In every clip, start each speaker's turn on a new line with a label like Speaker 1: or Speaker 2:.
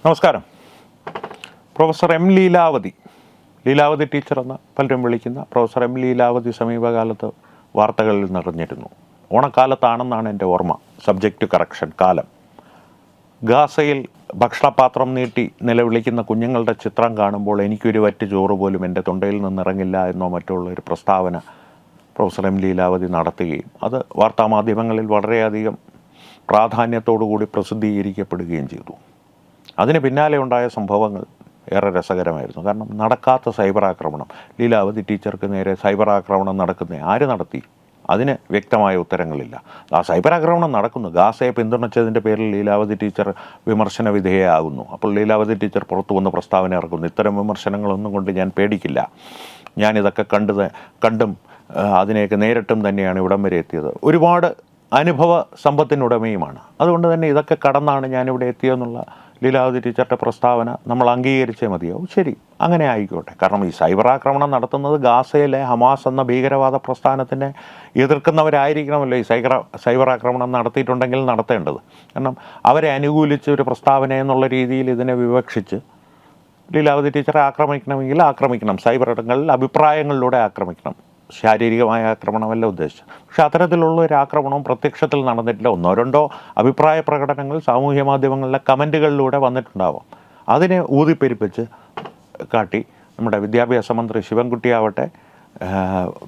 Speaker 1: നമസ്കാരം. Professor M Leelavathi teacher എന്ന പലരും വിളിക്കുന്ന പ്രൊഫസർ എം ലീലാവതി സമീപകാലത്ത് വാർത്തകളിൽ നിറഞ്ഞിരുന്നു. ഓണക്കാലത്താണെന്നാണ് എൻ്റെ ഓർമ്മ. Subject correction. കാലം. ഗാസയിൽ ഭക്ഷണപാത്രം നീട്ടി നിലവിളിക്കുന്ന കുഞ്ഞുങ്ങളുടെ ചിത്രം കാണുമ്പോൾ എനിക്കൊരു വറ്റ് ചോറ് പോലും എൻ്റെ തൊണ്ടയിൽ നിന്നിറങ്ങില്ല എന്നോ മറ്റുള്ള ഒരു പ്രസ്താവന പ്രൊഫസർ എം ലീലാവതി നടത്തുകയും അത് വാർത്താമാധ്യമങ്ങളിൽ വളരെയധികം പ്രാധാന്യത്തോടുകൂടി പ്രസിദ്ധീകരിക്കപ്പെടുകയും ചെയ്തു. അതിന് പിന്നാലെ ഉണ്ടായ സംഭവങ്ങൾ ഏറെ രസകരമായിരുന്നു. കാരണം നടക്കാത്ത സൈബർ ആക്രമണം, ലീലാവതി ടീച്ചർക്ക് നേരെ സൈബർ ആക്രമണം ആര് നടത്തി? അതിന് വ്യക്തമായ ഉത്തരങ്ങളില്ല. ആ സൈബർ ആക്രമണം നടക്കുന്നു. ഗാസയെ പിന്തുണച്ചതിൻ്റെ പേരിൽ ലീലാവതി ടീച്ചർ വിമർശന വിധേയയാകുന്നു. അപ്പോൾ ലീലാവതി ടീച്ചർ പുറത്തു വന്ന് പ്രസ്താവന ഇറക്കുന്നു. ഇത്തരം വിമർശനങ്ങളൊന്നും കൊണ്ട് ഞാൻ പേടിക്കില്ല, ഞാനിതൊക്കെ കണ്ടും അതിനെയൊക്കെ നേരിട്ടും തന്നെയാണ് ഇവിടം വരെ എത്തിയത്. ഒരുപാട് അനുഭവ സമ്പത്തിനുടമയുമാണ്. അതുകൊണ്ട് തന്നെ ഇതൊക്കെ കടന്നാണ് ഞാനിവിടെ എത്തിയതെന്നുള്ള ലീലാവതി ടീച്ചറുടെ പ്രസ്താവന നമ്മൾ അംഗീകരിച്ചേ മതിയാവും. ശരി, അങ്ങനെ ആയിക്കോട്ടെ. കാരണം ഈ സൈബർ ആക്രമണം നടത്തുന്നത് ഗാസയിലെ ഹമാസ് എന്ന ഭീകരവാദ പ്രസ്ഥാനത്തിനെ എതിർക്കുന്നവരായിരിക്കണമല്ലോ ഈ സൈബർ ആക്രമണം നടത്തിയിട്ടുണ്ടെങ്കിൽ നടത്തേണ്ടത്. കാരണം അവരെ അനുകൂലിച്ച് ഒരു പ്രസ്താവന എന്നുള്ള രീതിയിൽ ഇതിനെ വിവക്ഷിച്ച് ലീലാവതി ടീച്ചറെ ആക്രമിക്കണമെങ്കിൽ ആക്രമിക്കണം, സൈബർ ഇടങ്ങളിൽ അഭിപ്രായങ്ങളിലൂടെ ആക്രമിക്കണം, ശാരീരികമായ ആക്രമണമല്ല ഉദ്ദേശിച്ചത്. പക്ഷെ അത്തരത്തിലുള്ള ഒരു ആക്രമണവും പ്രത്യക്ഷത്തിൽ നടന്നിട്ടില്ല. ഒന്നോ രണ്ടോ അഭിപ്രായ പ്രകടനങ്ങൾ സാമൂഹ്യ മാധ്യമങ്ങളിലെ കമൻറ്റുകളിലൂടെ വന്നിട്ടുണ്ടാവാം. അതിനെ ഊതിപ്പെരുപ്പിച്ച് കാട്ടി നമ്മുടെ വിദ്യാഭ്യാസ മന്ത്രി ശിവൻകുട്ടിയാവട്ടെ,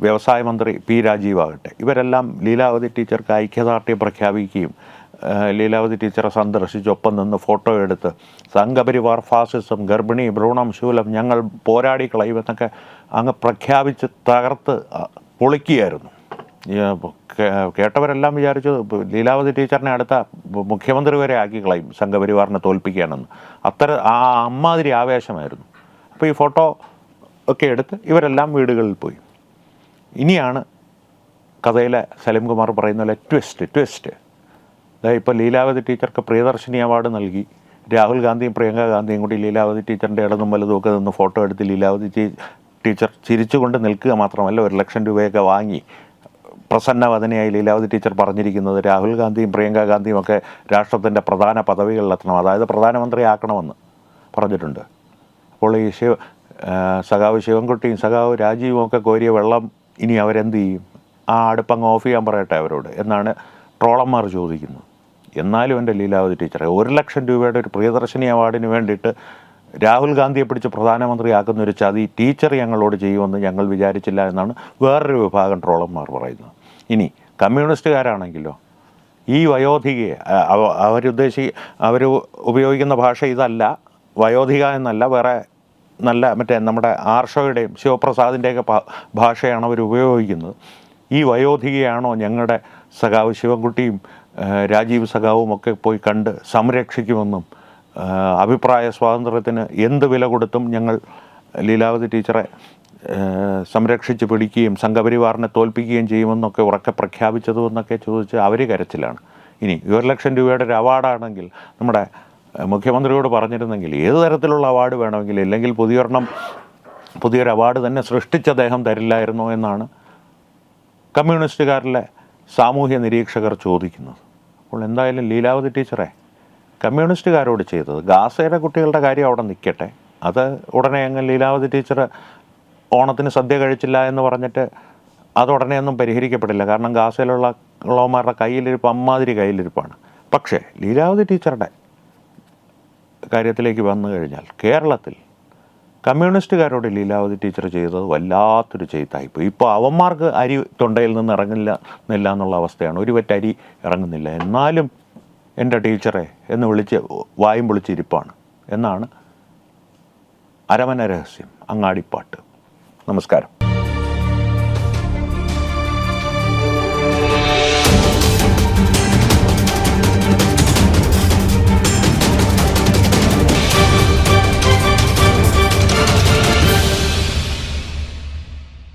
Speaker 1: വ്യവസായ മന്ത്രി പി രാജീവാകട്ടെ, ഇവരെല്ലാം ലീലാവതി ടീച്ചർക്ക് ഐക്യദാർഢ്യം പ്രഖ്യാപിക്കുകയും ലീലാവതി ടീച്ചറെ സന്ദർശിച്ച് ഒപ്പം നിന്ന് ഫോട്ടോ എടുത്ത് സംഘപരിവാർ, ഫാസിസം, ഗർഭിണി, ഭ്രൂണം, ശൂലം ഞങ്ങൾ പോരാടി കളയുമെന്നൊക്കെ അങ്ങ് പ്രഖ്യാപിച്ച് തകർത്ത് പൊളിക്കുകയായിരുന്നു. കേട്ടവരെല്ലാം വിചാരിച്ചു ലീലാവതി ടീച്ചറിനെ അടുത്ത മുഖ്യമന്ത്രി വരെ ആക്കി കളയും സംഘപരിവാറിനെ തോൽപ്പിക്കാനെന്ന്. ആ അമ്മാതിരി ആവേശമായിരുന്നു. അപ്പോൾ ഈ ഫോട്ടോ ഒക്കെ എടുത്ത് ഇവരെല്ലാം വീടുകളിൽ പോയി. ഇനിയാണ് കഥയിലെ സലീംകുമാർ പറയുന്ന പോലെ ട്വിസ്റ്റ്. ഇപ്പോൾ ലീലാവതി ടീച്ചർക്ക് പ്രിയദർശിനി അവാർഡ് നൽകി. രാഹുൽ ഗാന്ധിയും പ്രിയങ്ക ഗാന്ധിയും കൂടി ലീലാവതി ടീച്ചറിൻ്റെ ഇടതും വലതും ഒക്കെ നിന്ന് ഫോട്ടോ എടുത്ത് ലീലാവതി ടീച്ചർ ചിരിച്ചുകൊണ്ട് നിൽക്കുക മാത്രമല്ല 1 ലക്ഷം രൂപയൊക്കെ വാങ്ങി പ്രസന്നവദനയായി ലീലാവതി ടീച്ചർ പറഞ്ഞിരിക്കുന്നത് രാഹുൽ ഗാന്ധിയും പ്രിയങ്ക ഗാന്ധിയും ഒക്കെ രാഷ്ട്രത്തിൻ്റെ പ്രധാന പദവികളിലെത്തണം, അതായത് പ്രധാനമന്ത്രി ആക്കണമെന്ന് പറഞ്ഞിട്ടുണ്ട്. അപ്പോൾ ഈ സഖാവ് ശിവൻകുട്ടിയും സഖാവ് രാജീവും ഒക്കെ കോരിയ വെള്ളം ഇനി അവരെന്ത് ചെയ്യും? ആ അടുപ്പങ്ങ് ഓഫ് ചെയ്യാൻ പറയട്ടെ അവരോട് എന്നാണ് ട്രോളന്മാർ ചോദിക്കുന്നത്. എന്നാലും എൻ്റെ ലീലാവതി ടീച്ചറെ 1 ലക്ഷം രൂപയുടെ ഒരു പ്രിയദർശിനി അവാർഡിന് വേണ്ടിയിട്ട് രാഹുൽ ഗാന്ധിയെ പിടിച്ച് പ്രധാനമന്ത്രിയാക്കുന്ന ഒരു ചതി ടീച്ചർ ഞങ്ങളോട് ചെയ്യുമെന്ന് ഞങ്ങൾ വിചാരിച്ചില്ല എന്നാണ് വേറൊരു വിഭാഗം ട്രോളന്മാർ പറയുന്നത്. ഇനി കമ്മ്യൂണിസ്റ്റുകാരാണെങ്കിലോ ഈ വയോധികയെ അവർ ഉപയോഗിക്കുന്ന ഭാഷ ഇതല്ല, വയോധിക എന്നല്ല, വേറെ നല്ല നമ്മുടെ ആർഷോയുടെയും ശിവപ്രസാദിൻ്റെയൊക്കെ ഭാഷയാണ് അവർ ഉപയോഗിക്കുന്നത്. ഈ വയോധികയാണോ ഞങ്ങളുടെ സഖാവ് ശിവൻകുട്ടിയും രാജീവ് സഖാവും ഒക്കെ പോയി കണ്ട് സംരക്ഷിക്കുമെന്നും അഭിപ്രായ സ്വാതന്ത്ര്യത്തിന് എന്ത് വില കൊടുത്തും ഞങ്ങൾ ലീലാവതി ടീച്ചറെ സംരക്ഷിച്ച് പിടിക്കുകയും സംഘപരിവാറിനെ തോൽപ്പിക്കുകയും ചെയ്യുമെന്നൊക്കെ ഉറക്കെ പ്രഖ്യാപിച്ചതുമെന്നൊക്കെ ചോദിച്ച് അവർ കരച്ചിലാണ്. ഇനി 1 ലക്ഷം രൂപയുടെ ഒരു അവാർഡാണെങ്കിൽ നമ്മുടെ മുഖ്യമന്ത്രിയോട് പറഞ്ഞിരുന്നെങ്കിൽ ഏത് തരത്തിലുള്ള അവാർഡ് വേണമെങ്കിലും, ഇല്ലെങ്കിൽ പുതിയൊരു അവാർഡ് തന്നെ സൃഷ്ടിച്ച അദ്ദേഹം തരില്ലായിരുന്നോ എന്നാണ് കമ്മ്യൂണിസ്റ്റുകാരിലെ സാമൂഹ്യ നിരീക്ഷകർ ചോദിക്കുന്നത്. അപ്പോൾ എന്തായാലും ലീലാവതി ടീച്ചറെ കമ്മ്യൂണിസ്റ്റുകാരോട് ചെയ്തത്, ഗാസയിലെ കുട്ടികളുടെ കാര്യം അവിടെ നിൽക്കട്ടെ, അത് ഉടനെ അങ്ങ് ലീലാവതി ടീച്ചർ ഓണത്തിന് സദ്യ കഴിച്ചില്ല എന്ന് പറഞ്ഞിട്ട് അതുടനെ ഒന്നും പരിഹരിക്കപ്പെടില്ല. കാരണം ഗാസയിലുള്ളവന്മാരുടെ അമ്മാതിരി കയ്യിലിരിപ്പാണ്. പക്ഷേ ലീലാവതി ടീച്ചറുടെ കാര്യത്തിലേക്ക് വന്നു കഴിഞ്ഞാൽ കേരളത്തിൽ കമ്മ്യൂണിസ്റ്റുകാരോട് ലീലാവതി ടീച്ചർ ചെയ്തത് വല്ലാത്തൊരു ചെയ്തായിപ്പോയി. ഇപ്പോൾ അവന്മാർക്ക് അരി തൊണ്ടയിൽ നിന്ന് ഇറങ്ങില്ല എന്നുള്ള അവസ്ഥയാണ്. ഒരു പറ്റ അരി ഇറങ്ങുന്നില്ല, എന്നാലും എൻ്റെ ടീച്ചറെ എന്ന് വിളിച്ച് വായും പൊളിച്ചിരിപ്പാണ് എന്നാണ് അരമന രഹസ്യം അങ്ങാടിപ്പാട്ട്. നമസ്കാരം.